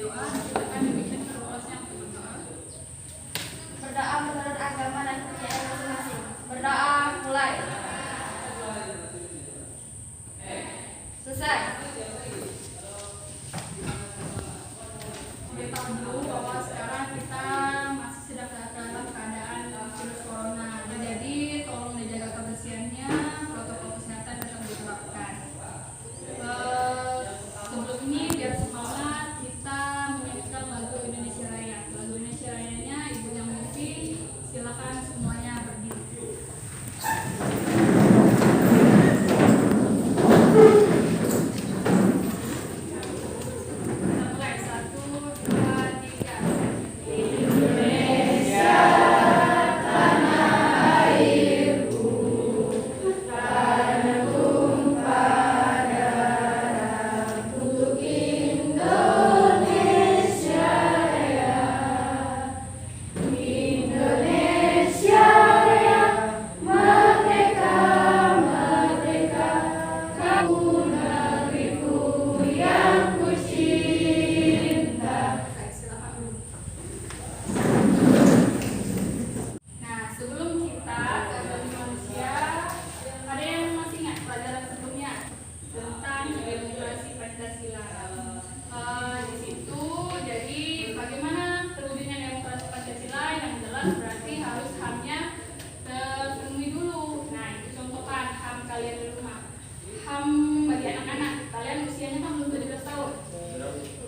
berdoa. Silakan dibikin perpolosnya untuk berdoa. Berdoa menurut agama dan kepercayaan masing-masing. Berdoa mulai. Selesai. Kita tahu dulu bahwa sekarang kita masih sedang dalam keadaan virus corona. Nah, jadi tolong dijaga kebersihannya, protokol kesehatan tetap diterapkan. Sebelum ini biar semangat kita menyanyikan lagu Indonesia Raya. Lagu Indonesia Rayanya Ibu yang memimpin, silakan semuanya berdiri. Berarti harus HAM-nya terpenuhi dulu. Nah, itu contohkan HAM kalian di rumah. HAM bagi anak-anak, kalian usianya kan belum 17 tahun.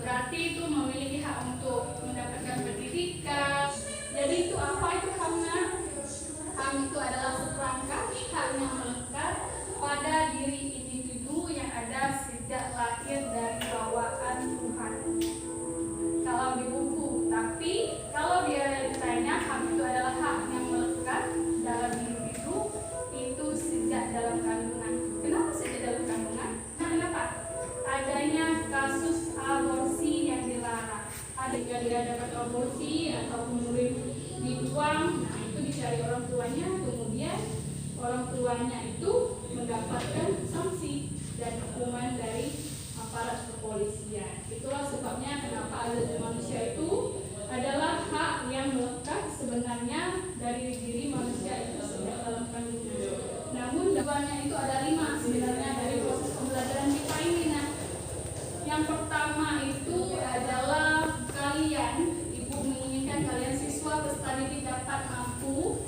Berarti itu memiliki hak untuk mendapatkan pendidikan. Jadi itu apa itu HAM-nya? HAM itu adalah seperangkat hak yang melekat pada diri individu yang ada sejak lahir dari bawaan Tuhan. Kalau di buku, tapi kalau di realitanya HAM itu adalah hak yang melekat dalam individu itu sejak dalam kandungan. Kenapa sejak dalam kandungan? Nah, kenapa? Adanya kasus aborsi yang dilarang. Ada yang diadakan aborsi atau kemudian dibuang, nah itu dicari orang tuanya, kemudian orang tuanya itu mendapatkan sanksi dan hukuman dari aparat kepolisian. Itulah sebabnya kenapa asasi manusia itu adalah hak yang melekat sebenarnya dari diri manusia itu sejak dalam kandungan. Namun jawabannya itu ada 5 sebenarnya dari proses pembelajaran kita ini. Nah, yang pertama itu adalah kalian, ibu menginginkan kalian siswa peserta didik dapat mampu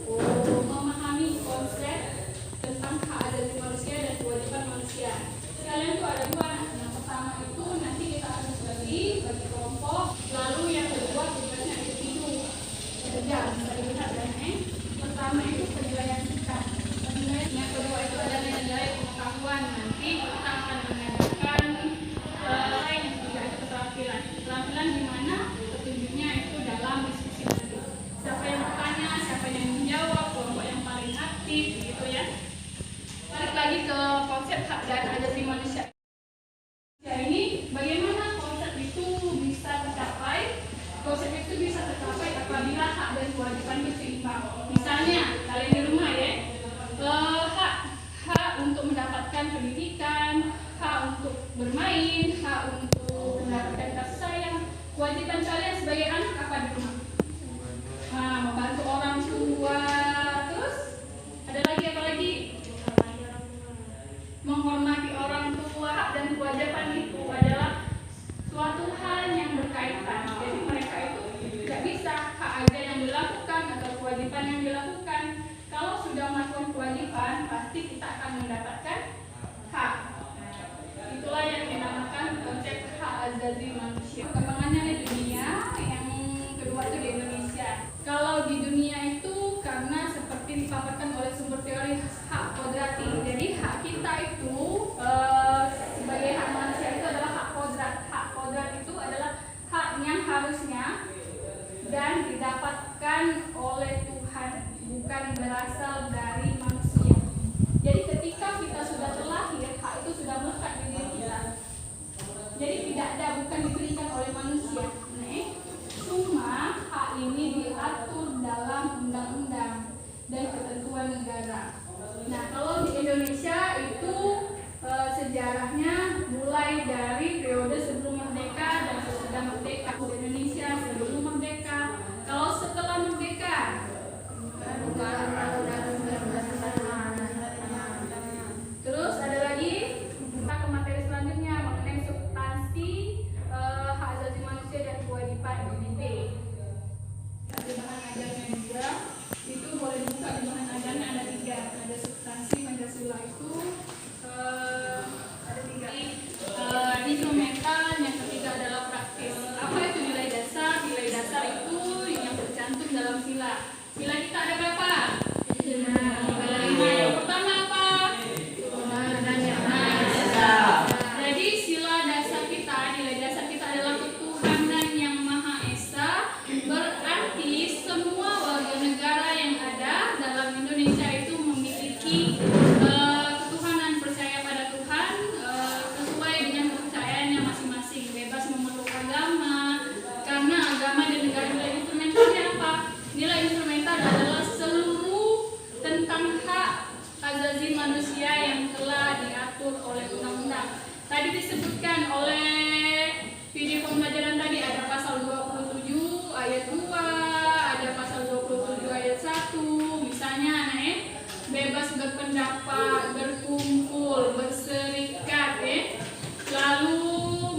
memahami konsep tentang hak asasi manusia dan kewajiban manusia. Kalian itu ada 2. Yang pertama itu nanti kita akan bagi kelompok, lalu yang kedua tugasnya individu kerja. Bisa dilihat dan pertama itu penilaian sikap. Yang kedua itu adalah nilai pengetahuan. Nanti kita akan mengajarkan yang ketiga itu keterampilan. Keterampilan di mana petunjuknya itu dalam diskusi nanti. Siapa yang bertanya, siapa yang menjawab, kelompok yang paling aktif, gitu ya. Balik lagi ke konsep hak dan asasi manusia. Ya, ini bagaimana konsep itu bisa tercapai? Konsep itu bisa tercapai apabila hak dan kewajiban itu seimbang. Misalnya, kalian di rumah ya, hak untuk mendapatkan pendidikan, hak untuk bermain, hak untuk mendapatkan kasih sayang. Kewajiban kalian sebagai anak apa di rumah? Membantu orang tua. Terus ada lagi apa lagi? Menghormati orang tua. Hak dan kewajiban itu adalah suatu hal yang berkaitan. Jadi mereka itu tidak bisa hak aja yang dilakukan atau kewajiban yang dilakukan. Kalau sudah melakukan kewajiban, pasti kita akan mendapatkan hak. Itulah yang dinamakan konsep hak asasi manusia. Perkembangannya di dunia, yang kedua itu di Indonesia. Kalau di dunia itu karena seperti dipaparkan oleh sumber teori hak kodrati. Jadi hak kita itu sebagai hak manusia itu adalah hak kodrat. Hak kodrat itu adalah hak yang harusnya dan didapatkan oleh Tuhan, bukan berasal dari manusia. Jadi ketika kita sudah terlahir, hak itu sudah melekat di diri kita. Jadi tidak ada, bukan diberikan oleh manusia. Cuma hak ini diatur dalam undang-undang dan ketentuan negara. Nah, kalau di Indonesia itu sejarahnya mulai dari periode sebelum merdeka dan sesudah merdeka. sila. Sila kita ada berapa? 5. Yang pertama apa? Jadi sila dasar kita, nilai dasar kita adalah ketuhanan yang Maha Esa. Berarti semua warga negara yang ada dalam Indonesia itu memiliki ketuhanan, percaya pada Tuhan sesuai dengan kepercayaannya masing-masing, bebas memeluk agama. Karena agama dan negara nilai instrumentalnya apa? Nilai instrumental adalah seluruh tentang hak asasi manusia yang telah diatur oleh undang-undang. Tadi disebutkan oleh video pembelajaran tadi ada pasal 27 ayat 2, ada pasal 27 ayat 1. Misalnya bebas berpendapat, berkumpul, berserikat, lalu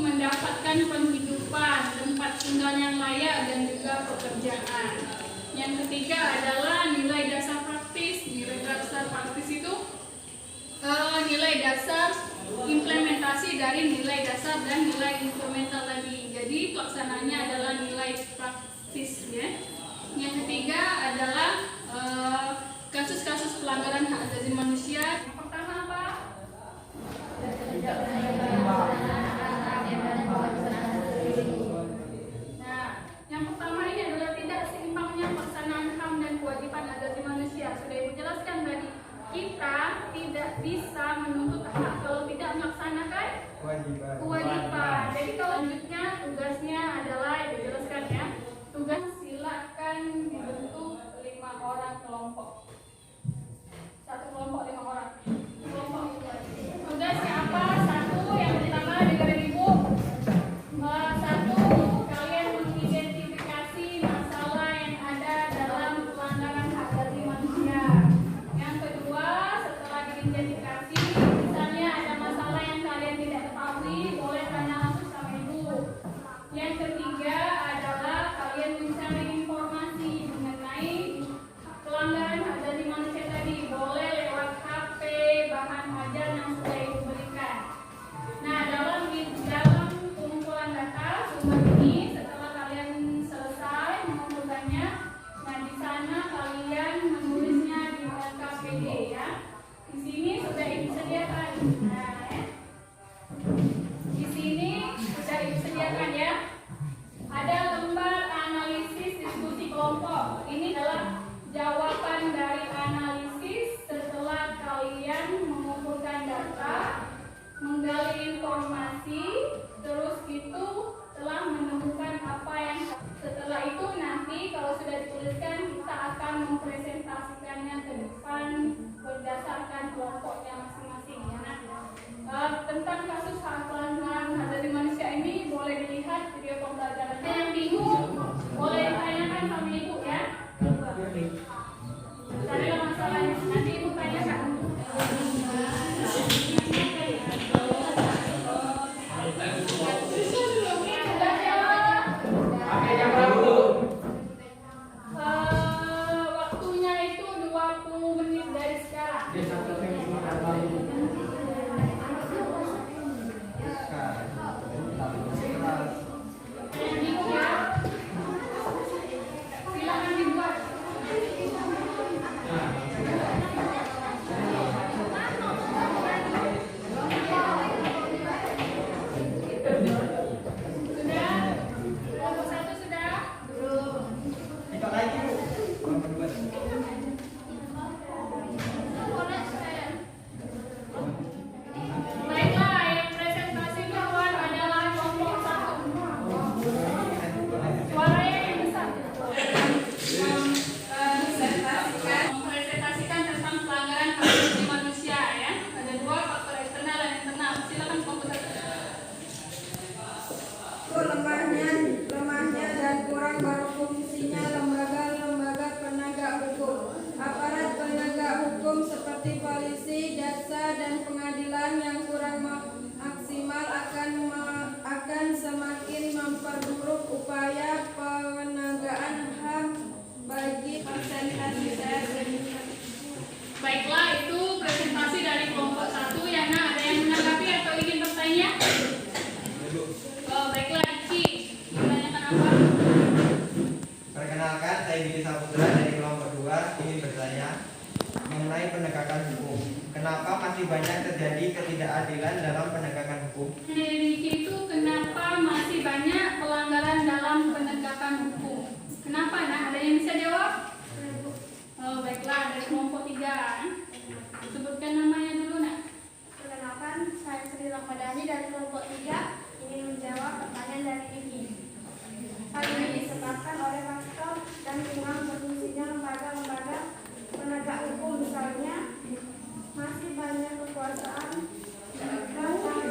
mendapatkan penghidupan, tempat tinggal yang layak dan juga pekerjaan. Yang ketiga adalah nilai dasar praktis. Nilai dasar praktis itu nilai dasar implementasi dari nilai dasar dan nilai instrumental tadi. Jadi pelaksananya adalah nilai praktis ya. Yang ketiga adalah kasus-kasus pelanggaran hak asasi manusia. Yang pertama apa? Nah, yang pertama ini adalah tidak seimbangnya pelaksanaan HAM dan kewajiban asasi manusia. Sudah Ibu jelaskan tadi. Kita tidak bisa menuntut hak kalau tidak melaksanakan kewajiban. Jadi kalau selanjutnya tugasnya adalah Ibu jelaskan ya. Tugas silakan dibentuk 5 orang kelompok. Satu kelompok 5 orang. Kelompok tugasnya apa? Satu yang pertama dengan Ibu. Satu, kalian mengidentifikasi masalah yang ada dalam pelanggaran hak asasi manusia. Yang kedua, setelah diidentifikasi, misalnya ada masalah yang kalian tidak ketahui, boleh tanya langsung sama Ibu. Yang ketiga adalah kalian mencari informasi mengenai pelanggaran hak asasi manusia tadi, boleh lewat HP, bahan ajar yang sudah Ibu berikan. Nah, dalam kumpulan data sumber ini, setelah kalian selesai mengumpulkannya, nah di sana kalian menulisnya di LKPD ya. Di sini sudah Ibu sediakan. Nah, ya. Di sini sudah Ibu sediakan ya. Ada lembar analisis diskusi kelompok. Ini adalah jawaban dari analisis setelah kalian mengumpulkan data, menggali informasi, terus itu telah menemukan apa yang setelah itu nanti kalau sudah dituliskan kita akan mempresentasikannya ke depan berdasarkan kelompoknya masing-masing ya. Tentang kasus hak pelanggaran hak asasi manusia ini boleh dilihat video pembelajarannya. Yang bingung boleh ditanyakan sama Ibu ya. Carilah masalahnya, nanti Ibu tanyakan. Waktunya itu 20 menit dari sekarang. Silakan dibuat. Lemahnya dan kurang berfungsinya lembaga-lembaga penegak hukum. Aparat penegak hukum seperti polisi, jaksa, dan pengadilan yang kurang maksimal akan semakin memperburuk upaya penegakan HAM bagi presentasi saya sendiri. Baiklah, itu presentasi dari kelompok 1 ya. Nah, ada yang menanggapi atau ingin bertanya? Baiklah, Iki, menanyakan apa? Perkenalkan, saya Billy Saputra banyak terjadi ketidakadilan dalam penegakan hukum? Dari itu kenapa masih banyak pelanggaran dalam penegakan hukum? Kenapa? Nah, ada yang bisa jawab? Oh, baiklah, dari kelompok 3. Sebutkan namanya dulu, nak. Perkenalkan, saya Sri Ramadhani dari kelompok 3 ingin menjawab pertanyaan dari Vivi. Hal ini disebabkan oleh faktor dan kurang berfungsinya lembaga-lembaga penegak hukum, misalnya masih banyak kekuasaan dan tanggung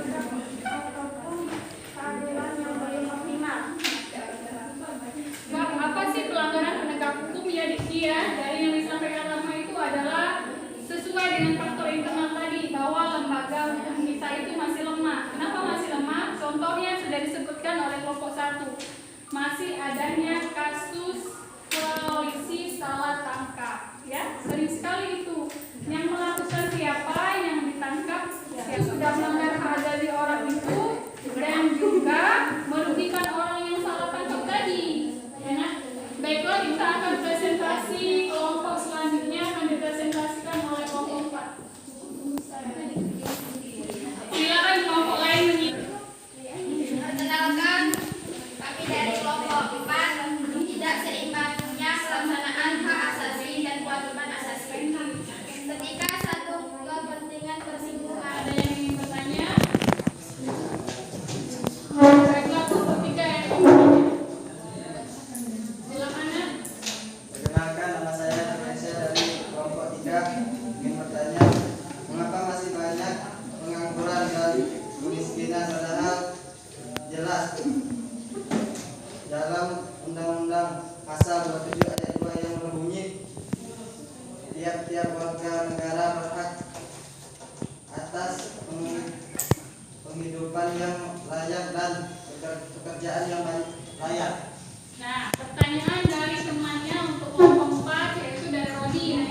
ataupun keadilan yang belum optimal. Bab, apa sih pelanggaran penegak hukum ya, Diki ya? Dari yang disampaikan Rahma itu adalah sesuai dengan faktor internal tadi, bahwa lembaga hukum kita itu masih lemah. Kenapa masih lemah? Contohnya sudah disebutkan oleh kelompok 1. Masih adanya kasus polisi salah tangkap, ya, sering sekali itu. Yang melakukan siapa, yang ditangkap yang sudah melanggar hak asasi orang itu, dan juga merugikan orang yang salah tangkap tadi. Ya, baiklah, kita akan presentasi kelompok selanjutnya akan dipresentasikan oleh kelompok 4. Silakan kelompok lain menyiapkan. Perkenalkan, kami dari kelompok 4 tidak seimbangnya pelaksanaan hak asasi dan kewajiban asasi ketika satu kepentingan tersinggung. Ada yang ingin bertanya? Baiklah, kelompok 3 yang ingin bertanya. Silakan, Nak. Perkenalkan, nama saya Indonesia dari kelompok 3 ingin bertanya, mengapa masih banyak pengangguran dan kemiskinan padahal jelas dalam Undang-Undang Pasal 27 ayat 2 yang berbunyi tiap-tiap warga negara berhak atas penghidupan yang layak dan pekerjaan yang layak. Nah, pertanyaan dari temannya untuk kelompok 4 yaitu dari Rodi, ya,